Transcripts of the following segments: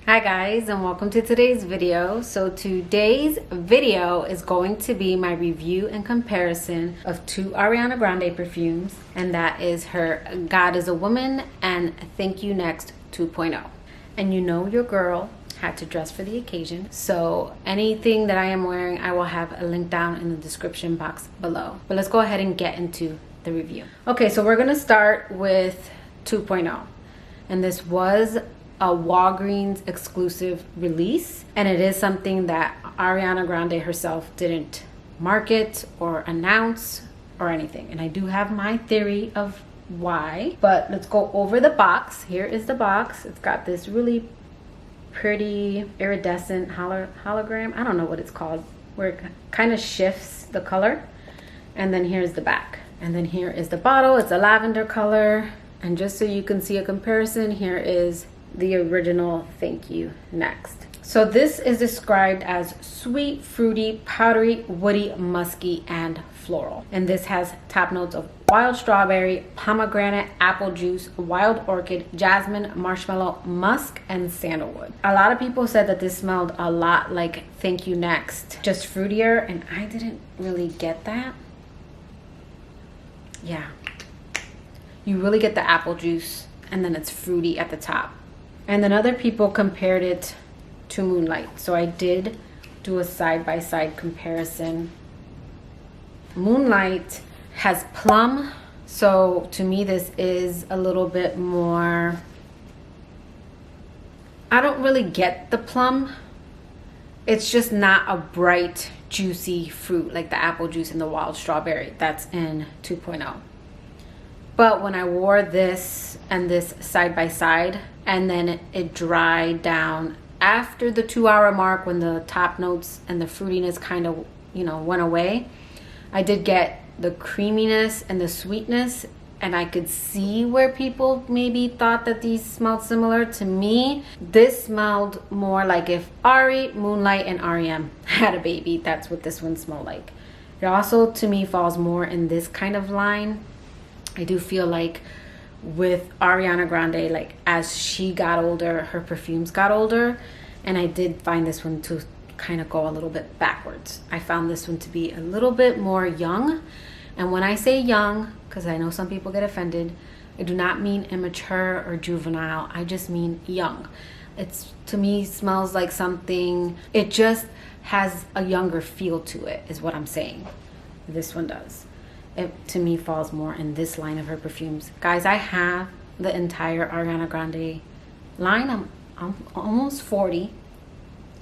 Hi guys, and welcome to today's video. So today's video is going to be my review and comparison of two Ariana Grande perfumes, and that is her God is a Woman and Thank You Next 2.0. And you know your girl had to dress for the occasion, so anything that I am wearing I will have a link down in the description box below. But let's go ahead and get into the review. Okay, so we're gonna start with 2.0, and this was a Walgreens exclusive release, and it is something that Ariana Grande herself didn't market or announce or anything, and I do have my theory of why, but let's go over the box. Here is the box. It's got this really pretty iridescent hologram, I don't know what it's called, where it kind of shifts the color. And then here's the back, and then here is the bottle. It's a lavender color, and just so you can see a comparison, here is the original Thank You Next. So this is described as sweet, fruity, powdery, woody, musky, and floral. And this has top notes of wild strawberry, pomegranate, apple juice, wild orchid, jasmine, marshmallow, musk, and sandalwood. A lot of people said that this smelled a lot like Thank You Next, just fruitier, and I didn't really get that. Yeah, you really get the apple juice, and then it's fruity at the top. And then other people compared it to Moonlight, so I did do a side-by-side comparison. Moonlight has plum, so to me this is a little bit more, I don't really get the plum. It's just not a bright, juicy fruit like the apple juice and the wild strawberry that's in 2.0. But when I wore this and this side by side, and then it dried down after the 2-hour mark, when the top notes and the fruitiness kind of, went away, I did get the creaminess and the sweetness, and I could see where people maybe thought that these smelled similar. To me, this smelled more like if Ari, Moonlight, and R.E.M. had a baby. That's what this one smelled like. It also, to me, falls more in this kind of line. I do feel like with Ariana Grande, like as she got older, her perfumes got older, and I did find this one to kind of go a little bit backwards. I found this one to be a little bit more young, and when I say young, because I know some people get offended, I do not mean immature or juvenile. I just mean young. It's, to me, smells like something, it just has a younger feel to it, is what I'm saying. This one does. It, to me, falls more in this line of her perfumes. Guys, I have the entire Ariana Grande line. I'm almost 40,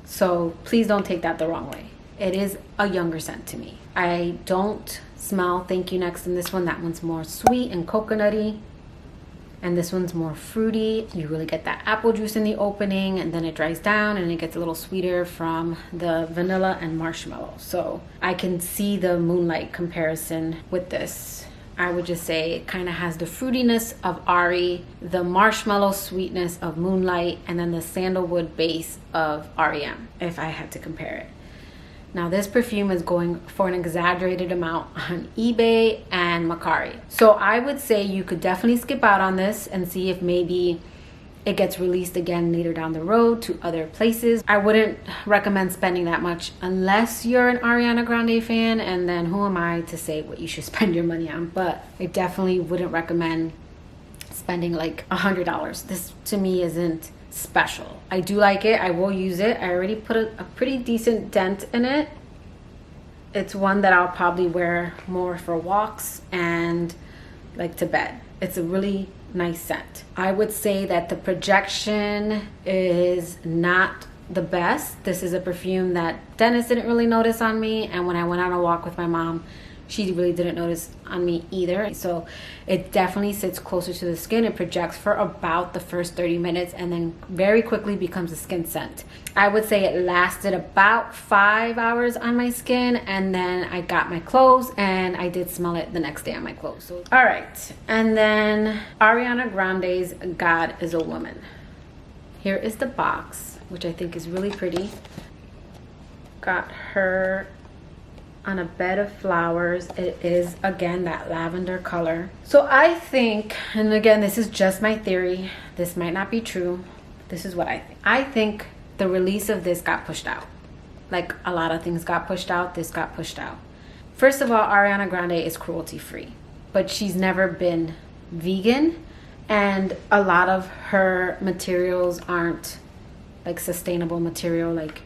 so please don't take that the wrong way. It is a younger scent to me. I don't smell Thank You Next in this one. That one's more sweet and coconutty, and this one's more fruity. You really get that apple juice in the opening, and then it dries down and it gets a little sweeter from the vanilla and marshmallow. So I can see the Moonlight comparison with this. I would just say it kind of has the fruitiness of Ari, the marshmallow sweetness of Moonlight, and then the sandalwood base of R.E.M. if I had to compare it. Now this perfume is going for an exaggerated amount on eBay and Mercari. So I would say you could definitely skip out on this and see if maybe it gets released again later down the road to other places. I wouldn't recommend spending that much unless you're an Ariana Grande fan, and then who am I to say what you should spend your money on? But I definitely wouldn't recommend spending like $100. This to me isn't special. I do like it. I will use it. I already put a pretty decent dent in it. It's one that I'll probably wear more for walks and like to bed. It's a really nice scent. I would say that the projection is not the best. This is a perfume that Dennis didn't really notice on me, and when I went on a walk with my mom, she really didn't notice on me either. So it definitely sits closer to the skin. It projects for about the first 30 minutes and then very quickly becomes a skin scent. I would say it lasted about 5 hours on my skin, and then I got my clothes and I did smell it the next day on my clothes. So, all right, and then Ariana Grande's God is a Woman. Here is the box, which I think is really pretty. Got her on a bed of flowers. It is again that lavender color. So I think, and again this is just my theory, this might not be true, This is what I think. I think the release of this got pushed out. Like a lot of things got pushed out, this got pushed out. First of all, Ariana Grande is cruelty free, but she's never been vegan, and a lot of her materials aren't like sustainable material. Like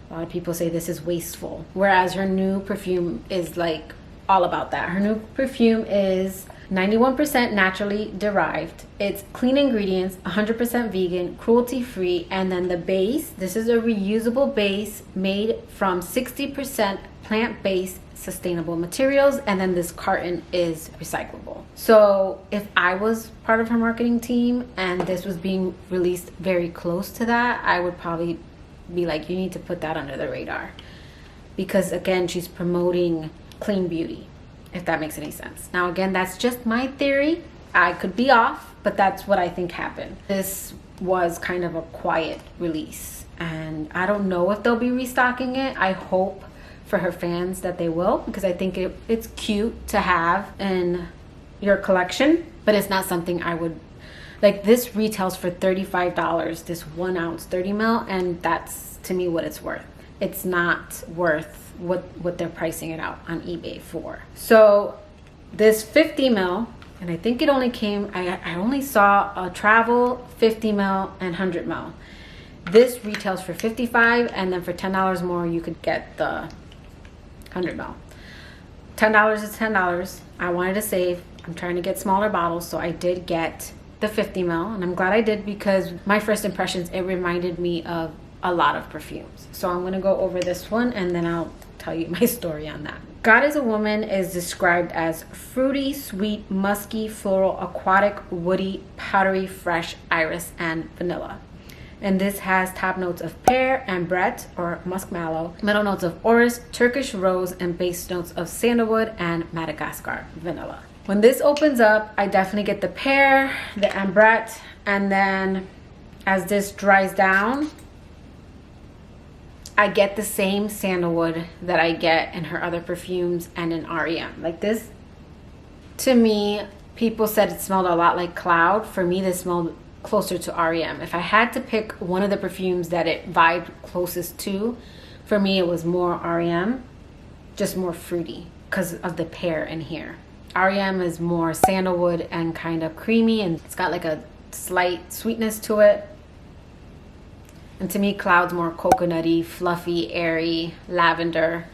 a lot of people say this is wasteful, whereas her new perfume is like all about that. Her new perfume is 91% naturally derived. It's clean ingredients, 100% vegan, cruelty free, and then the base, this is a reusable base made from 60% plant-based sustainable materials, and then this carton is recyclable. So if I was part of her marketing team and this was being released very close to that, I would probably be like, you need to put that under the radar, because again, she's promoting clean beauty, if that makes any sense. Now again, that's just my theory. I could be off, but that's what I think happened. This was kind of a quiet release, and I don't know if they'll be restocking it. I hope for her fans that they will, because I think it's cute to have in your collection, but it's not something I would like. This retails for $35, this 1 ounce 30 ml, and that's to me what it's worth. It's not worth what they're pricing it out on eBay for. So this 50 ml, and I think it only came, I only saw a travel 50 ml and 100 ml. This retails for $55, and then for $10 more you could get the 100 ml. $10 is $10. I wanted to save. I'm trying to get smaller bottles, so I did get the 50 ml, and I'm glad I did, because my first impressions, it reminded me of a lot of perfumes. So I'm going to go over this one, and then I'll tell you my story on that. God is a Woman is described as fruity, sweet, musky, floral, aquatic, woody, powdery, fresh, iris, and vanilla. And this has top notes of pear, ambrette or muskmallow, middle notes of orris, Turkish rose, and base notes of sandalwood and Madagascar vanilla. When this opens up, I definitely get the pear, the ambrette, and then as this dries down, I get the same sandalwood that I get in her other perfumes and in REM. Like this, to me, people said it smelled a lot like Cloud. For me, this smelled closer to REM. If I had to pick one of the perfumes that it vibed closest to, for me it was more REM, just more fruity because of the pear in here. REM is more sandalwood and kind of creamy, and it's got like a slight sweetness to it. And to me, Cloud's more coconutty, fluffy, airy, lavender.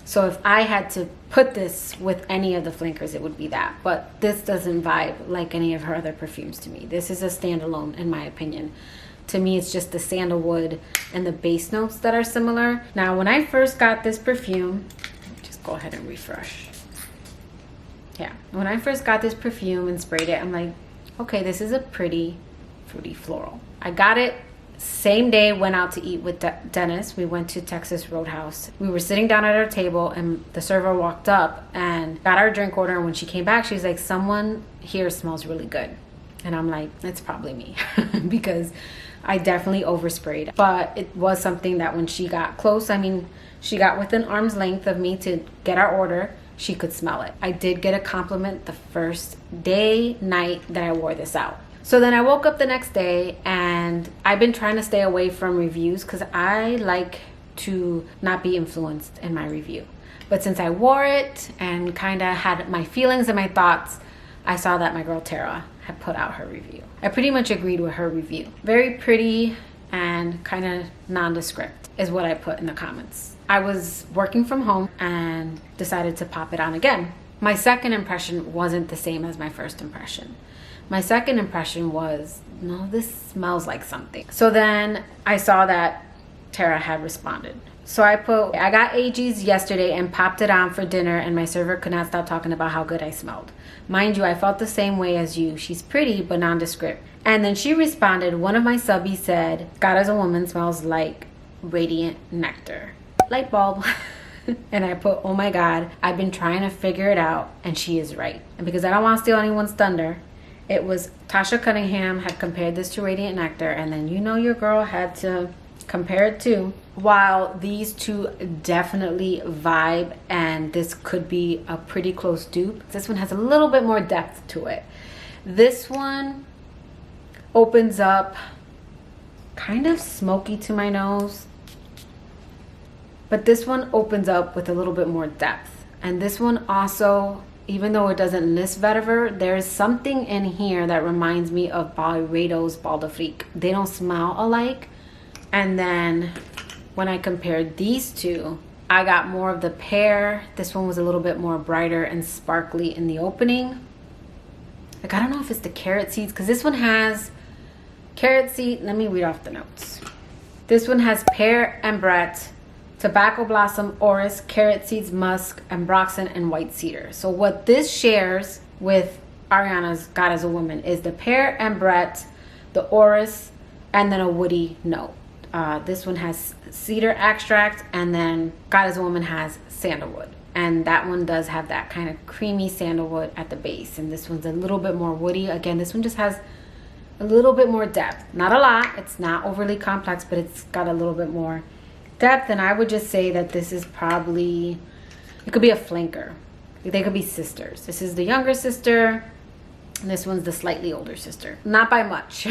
So if I had to put this with any of the flankers, it would be that. But this doesn't vibe like any of her other perfumes to me. This is a standalone, in my opinion. To me, it's just the sandalwood and the base notes that are similar. Now, when I first got this perfume, just go ahead and refresh. Yeah, when I first got this perfume and sprayed it, I'm like, okay, this is a pretty fruity floral. I got it same day, went out to eat with Dennis. We went to Texas Roadhouse. We were sitting down at our table, and the server walked up and got our drink order. And when she came back, she's like, someone here smells really good. And I'm like, it's probably me because I definitely oversprayed. But it was something that when she got close, I mean, she got within arm's length of me to get our order, she could smell it. I did get a compliment the first night that I wore this out. So then I woke up the next day, and I've been trying to stay away from reviews because I like to not be influenced in my review. But since I wore it and kind of had my feelings and my thoughts, I saw that my girl Tara had put out her review. I pretty much agreed with her review. Very pretty and kind of nondescript is what I put in the comments. I was working from home and decided to pop it on again. My second impression wasn't the same as my first impression. My second impression was, no, this smells like something. So then I saw that Tara had responded. So I got AG's yesterday and popped it on for dinner, and my server could not stop talking about how good I smelled. Mind you, I felt the same way as you. She's pretty, but nondescript. And then she responded, one of my subbies said, God as a Woman smells like radiant nectar. Light bulb. And I put, oh my God, I've been trying to figure it out, and she is right. And because I don't want to steal anyone's thunder, it was Tasha Cunningham had compared this to Radiant Nectar, and then your girl had to compare it too. While these two definitely vibe, and this could be a pretty close dupe, this one has a little bit more depth to it. This one opens up kind of smoky to my nose. But this one opens up with a little bit more depth. And this one also, even though it doesn't list vetiver, there's something in here that reminds me of Byredo's Bal d'Afrique. They don't smell alike. And then when I compared these two, I got more of the pear. This one was a little bit more brighter and sparkly in the opening. Like, I don't know if it's the carrot seeds, because this one has carrot seed. Let me read off the notes. This one has pear and brett, tobacco blossom, orris, carrot seeds, musk, ambroxan, and white cedar. So what this shares with Ariana's God as a Woman is the pear and brett, the orris, and then a woody note. This one has cedar extract, and then God as a Woman has sandalwood. And that one does have that kind of creamy sandalwood at the base. And this one's a little bit more woody. Again, this one just has a little bit more depth. Not a lot. It's not overly complex, but it's got a little bit more depth. And I would just say that this is probably, it could be a flanker. They could be sisters. This is the younger sister, and this one's the slightly older sister. Not by much,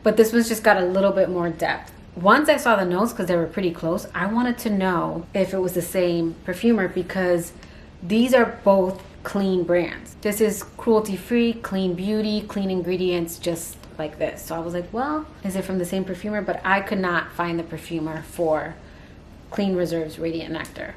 but this one's just got a little bit more depth. Once I saw the notes, because they were pretty close, I wanted to know if it was the same perfumer, because these are both clean brands. This is cruelty-free, clean beauty, clean ingredients, just like this. So I was like, well, is it from the same perfumer? But I could not find the perfumer for Clean Reserve's Radiant Nectar.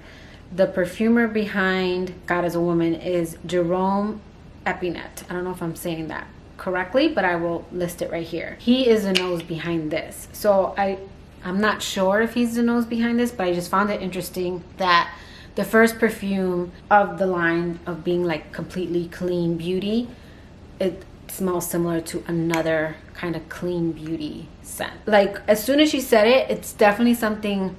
The perfumer behind God as a Woman is Jerome Epinet. I don't know if I'm saying that correctly, but I will list it right here. He is the nose behind this. So I'm not sure if he's the nose behind this, but I just found it interesting that the first perfume of the line of being like completely clean beauty, it smells similar to another kind of clean beauty scent. Like, as soon as she said it, it's definitely something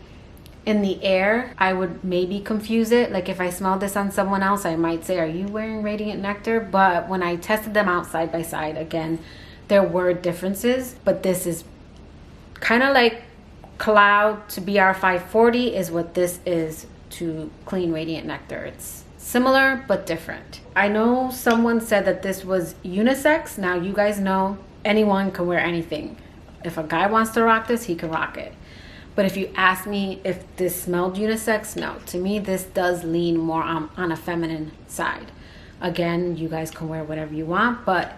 in the air. I would maybe confuse it. Like, if I smelled this on someone else, I might say, are you wearing Radiant Nectar? But when I tested them out side by side, again, there were differences. But this is kind of like Cloud to BR 540 is what this is to Clean Radiant Nectar. It's similar but different. I know someone said that this was unisex. Now, you guys know anyone can wear anything. If a guy wants to rock this, he can rock it. But if you ask me if this smelled unisex, no. To me, this does lean more on a feminine side. Again, you guys can wear whatever you want, but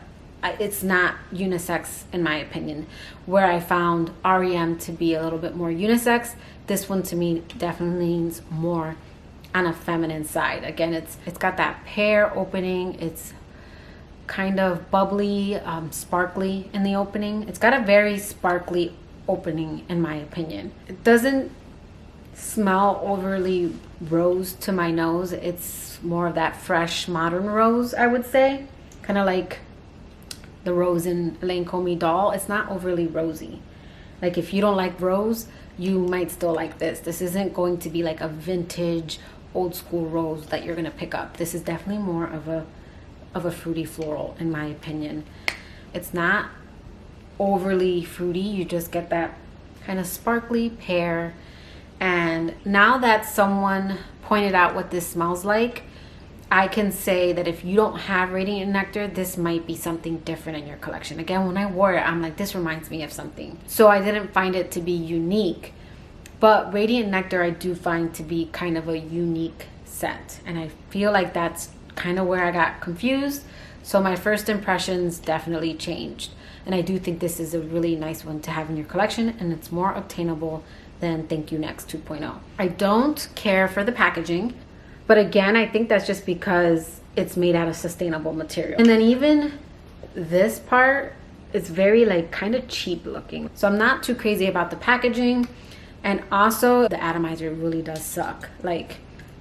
it's not unisex in my opinion. Where I found REM to be a little bit more unisex, this one to me definitely leans more on a feminine side. Again, it's got that pear opening. It's kind of bubbly, sparkly in the opening. It's got a very sparkly opening in my opinion. It doesn't smell overly rose to my nose. It's more of that fresh modern rose, I would say. Kind of like the rose in Lancome Doll. It's not overly rosy. Like, if you don't like rose, you might still like this. This isn't going to be like a vintage old school rose that you're gonna pick up. This is definitely more of a fruity floral in my opinion. It's not overly fruity. You just get that kind of sparkly pear. And now that someone pointed out what this smells like, I can say that if you don't have Radiant Nectar, this might be something different in your collection. Again, when I wore it, I'm like, this reminds me of something. So I didn't find it to be unique. But Radiant Nectar I do find to be kind of a unique scent. And I feel like that's kind of where I got confused. So my first impressions definitely changed. And I do think this is a really nice one to have in your collection. And it's more obtainable than Thank You Next 2.0. I don't care for the packaging. But again, I think that's just because it's made out of sustainable material. And then even this part is very like kind of cheap looking. So I'm not too crazy about the packaging. And also the atomizer really does suck. Like,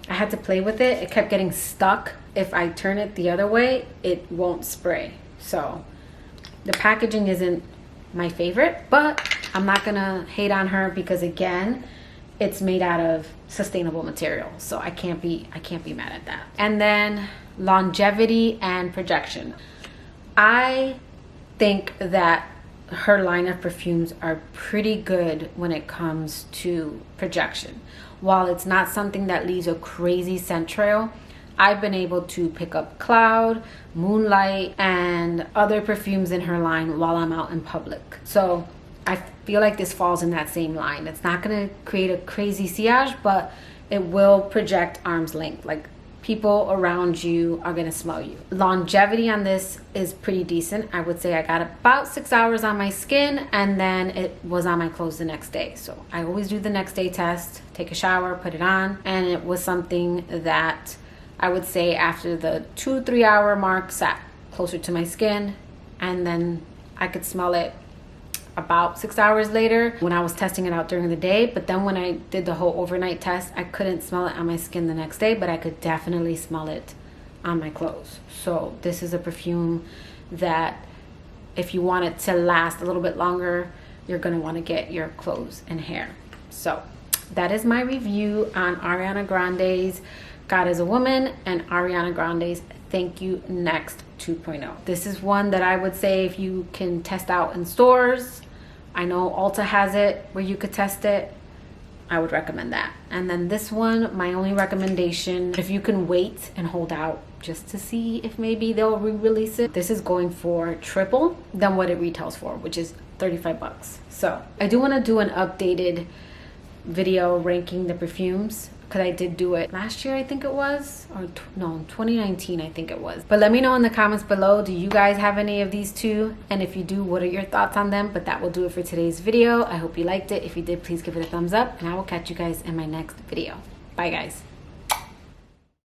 I had to play with it. It kept getting stuck. If I turn it the other way, it won't spray. So the packaging isn't my favorite, but I'm not gonna hate on her because again, it's made out of sustainable material. So I can't be mad at that. And then longevity and projection. I think that her line of perfumes are pretty good when it comes to projection. While it's not something that leaves a crazy scent trail, I've been able to pick up Cloud, Moonlight, and other perfumes in her line while I'm out in public. So I feel like this falls in that same line. It's not going to create a crazy sillage, but it will project arm's length. Like, people around you are going to smell you. Longevity on this is pretty decent. I would say I got about 6 hours on my skin, and then it was on my clothes the next day. So I always do the next day test, take a shower, put it on, and it was something that I would say after the 2-3 hour mark sat closer to my skin, and then I could smell it about 6 hours later when I was testing it out during the day. But then when I did the whole overnight test, I couldn't smell it on my skin the next day, but I could definitely smell it on my clothes. So this is a perfume that if you want it to last a little bit longer, you're going to want to get your clothes and hair. So that is my review on Ariana Grande's God Is a Woman and Ariana Grande's Thank You Next 2.0. This is one that I would say if you can test out in stores. I know Ulta has it where you could test it. I would recommend that. And then this one, my only recommendation, if you can wait and hold out just to see if maybe they'll re-release it. This is going for triple than what it retails for, which is 35 bucks. So I do want to do an updated video ranking the perfumes, because I did do it last year, I think it was, or no, 2019, I think it was. But let me know in the comments below, do you guys have any of these two? And if you do, what are your thoughts on them? But that will do it for today's video. I hope you liked it. If you did, please give it a thumbs up, and I will catch you guys in my next video. Bye, guys.